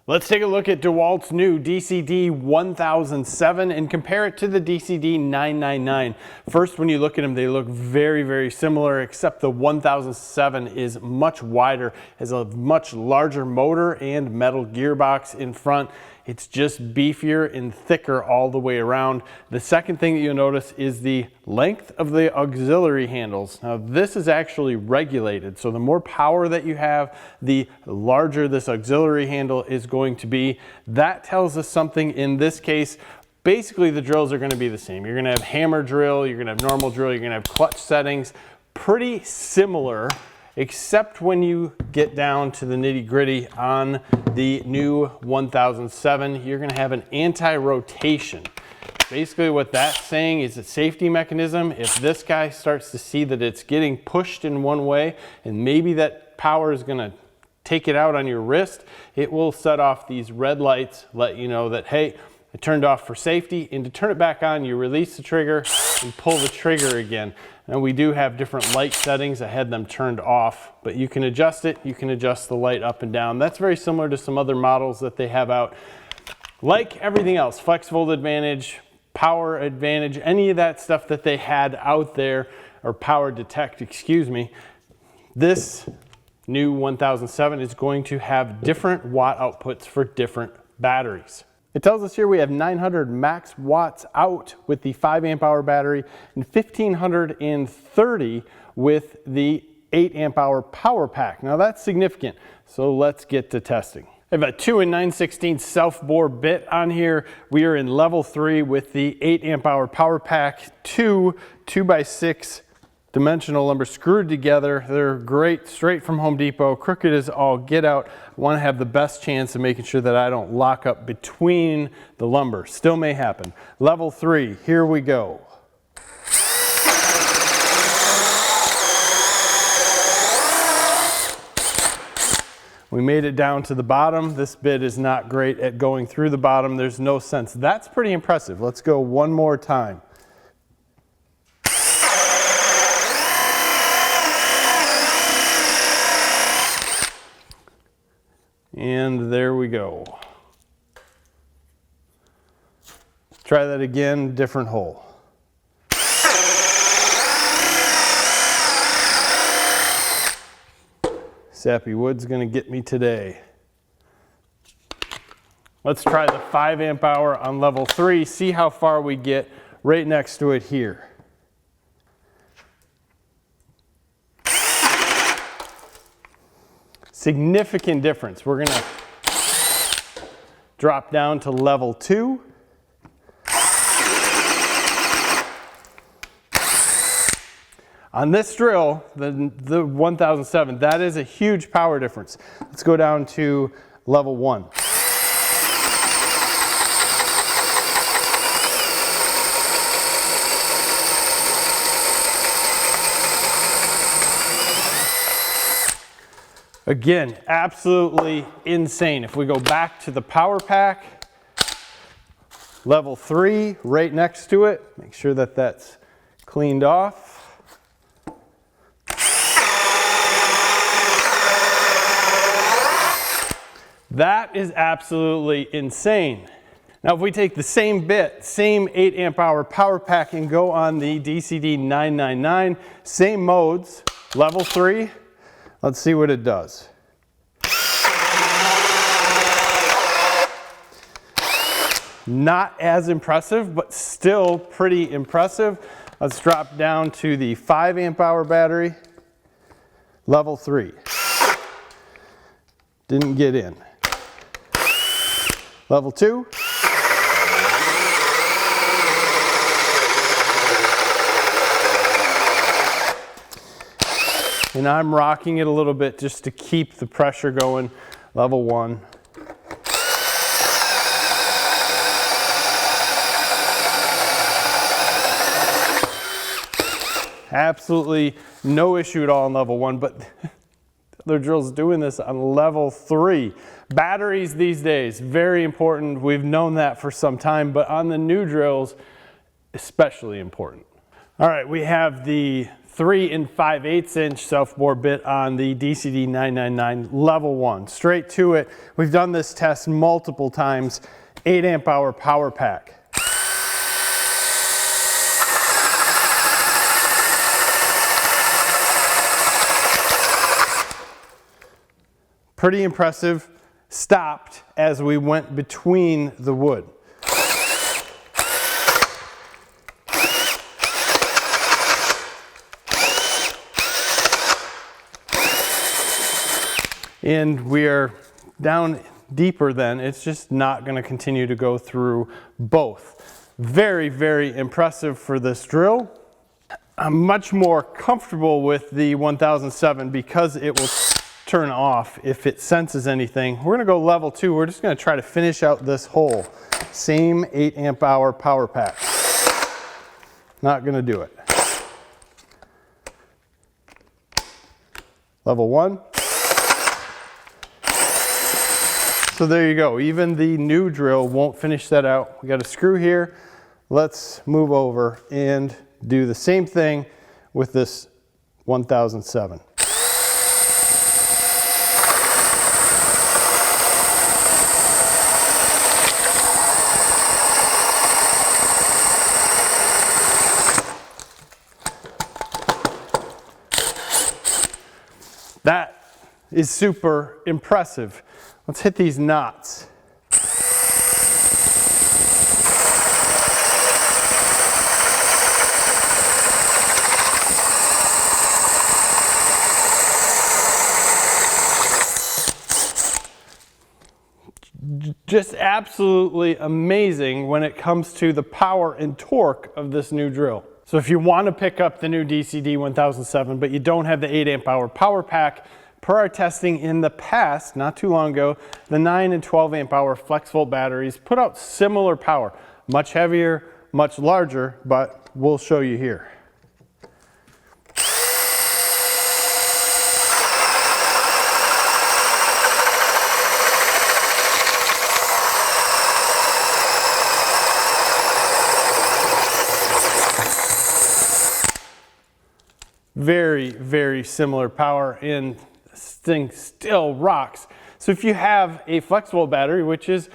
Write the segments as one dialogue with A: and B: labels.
A: Let's take a look at DEWALT's new DCD1007 and compare it to the DCD999. First, when you look at them, they look very, very similar, except the 1007 is much wider, has a much larger motor and metal gearbox in front. It's just beefier and thicker all the way around. The second thing that you'll notice is the length of the auxiliary handles. Now this is actually regulated, so the more power that you have, the larger this auxiliary handle is going to be. That tells us something in this case. Basically the drills are going to be the same. You're going to have hammer drill, you're going to have normal drill, you're going to have clutch settings. Pretty similar, except when you get down to the nitty-gritty on the new 1007, you're going to have an anti-rotation. Basically what that's saying is a safety mechanism. If this guy starts to see that it's getting pushed in one way and maybe that power is going to take it out on your wrist, it will set off these red lights, let you know that, hey, I turned off for safety. And to turn it back on, you release the trigger and pull the trigger again. And we do have different light settings. I had them turned off, but you can adjust it. You can adjust the light up and down. That's very similar to some other models that they have out. Like everything else, flex volt advantage, power advantage, any of that stuff that they had out there, or power detect, excuse me, this new 1007 is going to have different watt outputs for different batteries. It tells us here we have 900 max watts out with the 5 amp hour battery and 1530 with the 8 amp hour power pack. Now that's significant, so let's get to testing. I have a 2 9/16 self-bore bit on here. We are in level 3 with the 8 amp hour power pack, 2x6 dimensional lumber screwed together. They're great, straight from Home Depot, crooked as all get out. I want to have the best chance of making sure that I don't lock up between the lumber. Still may happen. Level 3, here we go. We made it down to the bottom. This bit is not great at going through the bottom. There's no sense. That's pretty impressive. Let's go one more time. And there we go. Try that again, different hole. Sappy wood's gonna get me today. Let's try the 5 amp hour on level 3, see how far we get right next to it here. Significant difference. We're gonna drop down to level 2. On this drill, the 1007, that is a huge power difference. Let's go down to level 1. Again, absolutely insane. If we go back to the power pack, level 3, right next to it, make sure that that's cleaned off. That is absolutely insane. Now if we take the same bit, same 8 amp hour power pack and go on the DCD999, same modes, level 3, let's see what it does. Not as impressive, but still pretty impressive. Let's drop down to the 5 amp hour battery, level 3. Didn't get in. Level 2. And I'm rocking it a little bit just to keep the pressure going. Level 1. Absolutely no issue at all on level 1, but the drill's doing this on level 3. Batteries these days, very important. We've known that for some time, but on the new drills, especially important. All right, we have the 3 5/8 inch self-bore bit on the DCD1007 level 1. Straight to it. We've done this test multiple times. 8 amp hour power pack. Pretty impressive. Stopped as we went between the wood. And we are down deeper then. It's just not going to continue to go through both. Very, very impressive for this drill. I'm much more comfortable with the 1007 because it will turn off if it senses anything. We're going to go level 2. We're just going to try to finish out this hole. Same 8 amp hour power pack. Not going to do it. Level 1. So there you go. Even the new drill won't finish that out. We got a screw here. Let's move over and do the same thing with this 1007. That is super impressive. Let's hit these knots. Just absolutely amazing when it comes to the power and torque of this new drill. So if you want to pick up the new DCD1007, but you don't have the 8 amp hour power pack, per our testing in the past, not too long ago, the 9 and 12 amp hour flex volt batteries put out similar power. Much heavier, much larger, but we'll show you here. Very, very similar power, and this thing still rocks. So if you have a flex volt battery, which is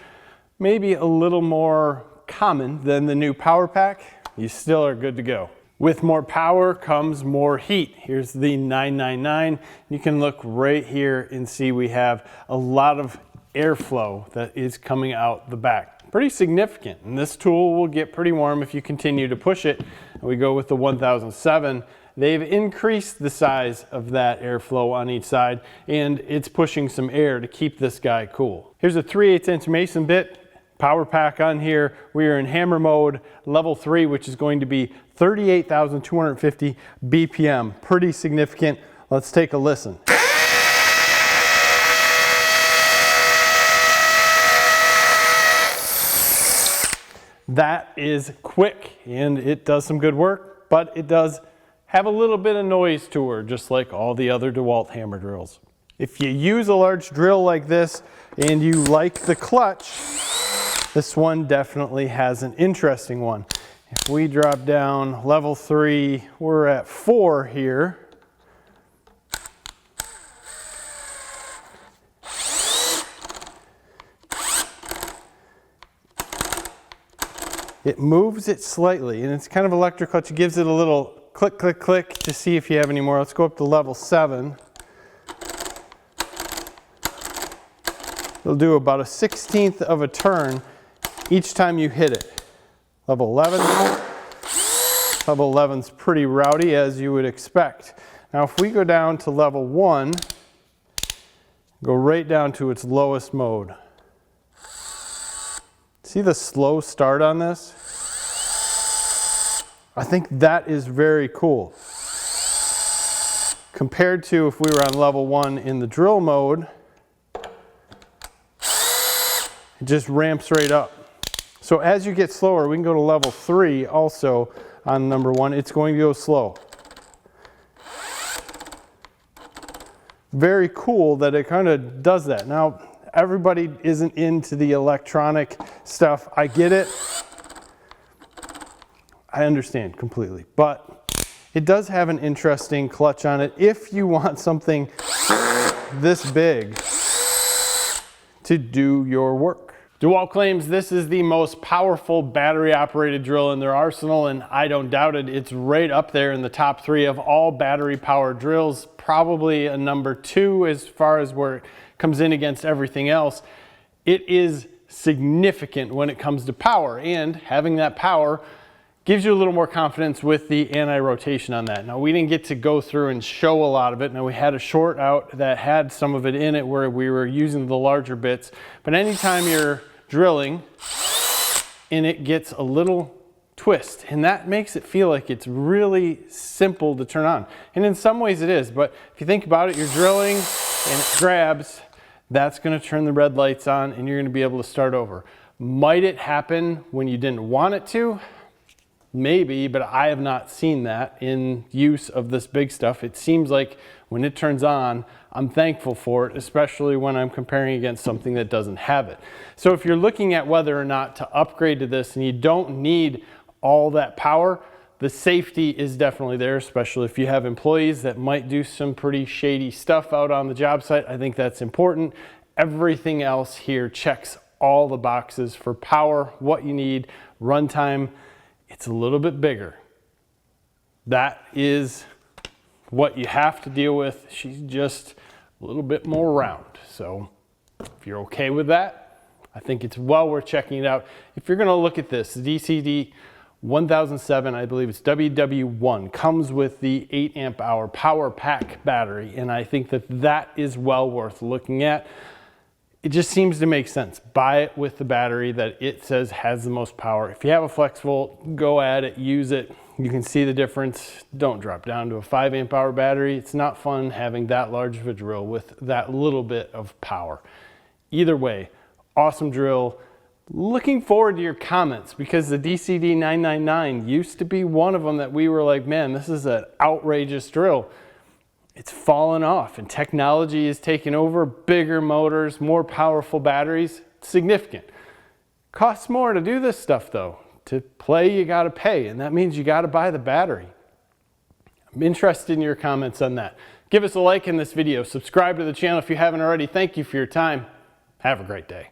A: maybe a little more common than the new power pack, you still are good to go. With more power comes more heat. Here's the 999. You can look right here and see we have a lot of airflow that is coming out the back. Pretty significant, and this tool will get pretty warm if you continue to push it. We go with the 1007. They've increased the size of that airflow on each side, and it's pushing some air to keep this guy cool. Here's a 3/8 inch Mason bit, power pack on here. We are in hammer mode, level 3, which is going to be 38,250 BPM. Pretty significant. Let's take a listen. That is quick, and it does some good work, but it does have a little bit of noise to her, just like all the other DEWALT hammer drills. If you use a large drill like this and you like the clutch, this one definitely has an interesting one. If we drop down level 3, we're at 4 here. It moves it slightly, and it's kind of electric clutch. It gives it a little click, click, click to see if you have any more. Let's go up to level 7. It'll do about a 1/16 of a turn each time you hit it. Level 11. Level 11's pretty rowdy, as you would expect. Now if we go down to level 1, go right down to its lowest mode. See the slow start on this? I think that is very cool. Compared to if we were on level 1 in the drill mode, it just ramps right up. So as you get slower, we can go to level 3 also on number 1. It's going to go slow. Very cool that it kind of does that. Now, everybody isn't into the electronic stuff. I get it. I understand completely, but It does have an interesting clutch on it if you want something this big to do your work. DEWALT claims this is the most powerful battery operated drill in their arsenal, and I don't doubt it. It's right up there in the top 3 of all battery powered drills, probably a number 2 as far as where it comes in against everything else. It is significant when it comes to power, and having that power gives you a little more confidence with the anti-rotation on that. Now, we didn't get to go through and show a lot of it. Now, we had a short out that had some of it in it where we were using the larger bits, but anytime you're drilling and it gets a little twist, and that makes it feel like it's really simple to turn on. And in some ways it is, but if you think about it, you're drilling and it grabs, that's gonna turn the red lights on and you're gonna be able to start over. Might it happen when you didn't want it to? Maybe, but I have not seen that in use of this big stuff. It seems like when it turns on, I'm thankful for it, especially when I'm comparing against something that doesn't have it. So if you're looking at whether or not to upgrade to this and you don't need all that power, the safety is definitely there, especially if you have employees that might do some pretty shady stuff out on the job site. I think that's important. Everything else here checks all the boxes for power, what you need, runtime. It's a little bit bigger. That is what you have to deal with. She's just a little bit more round. So if you're okay with that, I think it's well worth checking it out. If you're gonna look at this, the DCD1007, I believe it's WW1, comes with the 8 amp hour power pack battery. And I think that that is well worth looking at. It just seems to make sense. Buy it with the battery that it says has the most power. If you have a flex volt, go at it, use it. You can see the difference. Don't drop down to a 5 amp hour battery. It's not fun having that large of a drill with that little bit of power. Either way, awesome drill. Looking forward to your comments because the DCD1007 used to be one of them that we were like, man, this is an outrageous drill. It's fallen off and technology is taking over, bigger motors, more powerful batteries, significant. Costs more to do this stuff though. To play, you gotta pay, and that means you gotta buy the battery. I'm interested in your comments on that. Give us a like in this video, subscribe to the channel if you haven't already. Thank you for your time. Have a great day.